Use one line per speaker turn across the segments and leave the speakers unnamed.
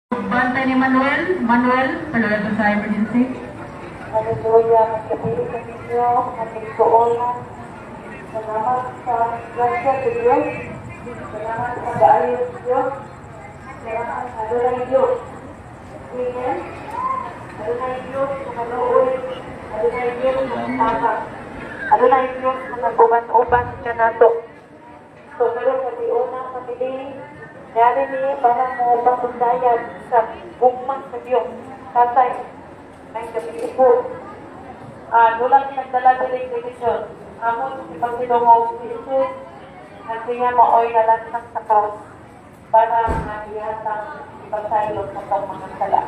Bantay ni Manuel. Manuel, talaga sa emergency.
Hallelujah, magkabili sa inyo, aming koonan. Salamat sa grasya sa Diyos. Salamat sa daayo sa Diyos. Salamat sa Adonai Diyos. Amen. Adonai Diyos, kumaluoy. Adonai Diyos, kumatapang. Adonai Diyos, kumaguban-uban ka nato. So, pero sa diuna, pamili, nari ni para mo pasundayag sa bugmang sa Diyos. Tatay, ay gabi po. Nulang nagdala din yung amon si Panginoong si Jesus at siya maoy nalansak sa cross para ihatang ipagsaylot sa itong mga sala.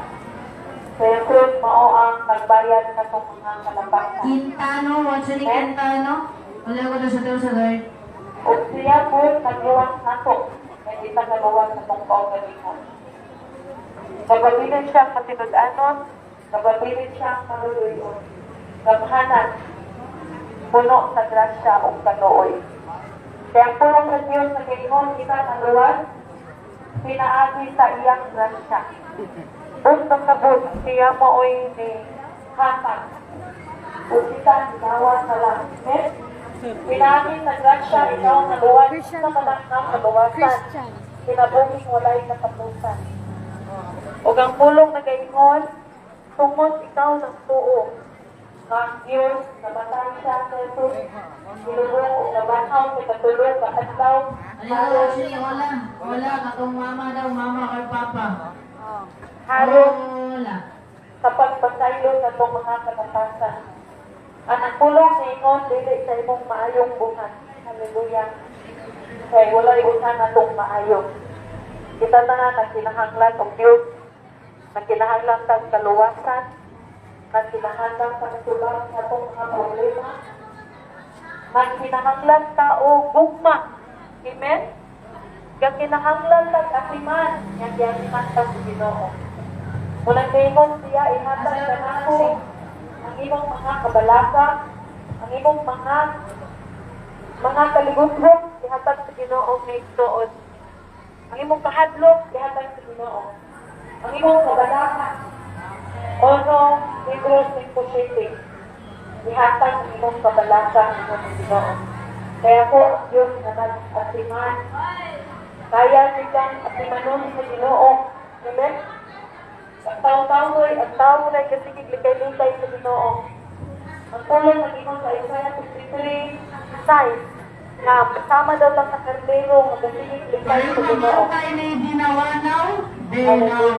Sa yung cross, mao ang nagbayad sa itong mga kalabasan.
Quintano, what's ni Quintano? Wala ko na sa tao sa guard.
O siya po, nagluwang nato. Hindi pa nagawa sa itong kaugalihan. Nagabilin siyang matinud-anon, nagabilin siyang maluluyon. Gamhanan, puno sa grasya o kanuoy. Kaya ang pulong ng Diyos na gingon kita ng luwas, pinaagi sa iyang grasya. Bustong na bus, siya mooy ni hatang. O kita, ginawa sa langit. Pinaagi sa grasya, ikaw na luwas, sa malaknang kaluwasan. Pinabunging walay na kapusan. O ang pulong na gingon, tungod ikaw ng tuo. Ang Diyos, nabatay siya sa Jesus, sinubong o nabanaw sa katulog, kaadlaw.
Ayaw, actually, wala. Wala, katong mama daw, mama kay papa.
Harong
Wala.
sa pagpasaylo sa itong mga kalatasan. At ang pulong sa ingon, dili sa imong maayong buhat. Hallelujah. Kaya wala'y usan na itong maayong. Kita na nagkinahanglan ng Diyos, nagkinahanglan ng kaluwasan, nagkinahanglan sa kasulang sa itong mga problema, nagkinahanglan ka o gugma. Amen? Nagkinahanglan ka kasiman, nagkinahanglan ka sa Ginoo. Walang kaimong siya, ihatag ka na ako, ang imong mga kabalaka, ang imong mga kaligutrok, ihatag sa Ginoo may tuod. Ang imong kahadlok, ihatag sa Ginoo. Ang imong kabalaka, ono, Hebrews 6:8, ihatag ang imong kabalaka ng imong Ginoo. Kaya po, Diyos na nag-asiman, kaya silang asimanon sa Ginoo. Amen? Ang tao na kasigig likay-likay sa Ginoo. Ang tulong ng Ginoo sa Isaiah 53:5, na kasama daw lang sa karnero, magasigig likay sa Ginoo.
Tayo na dinawanaw,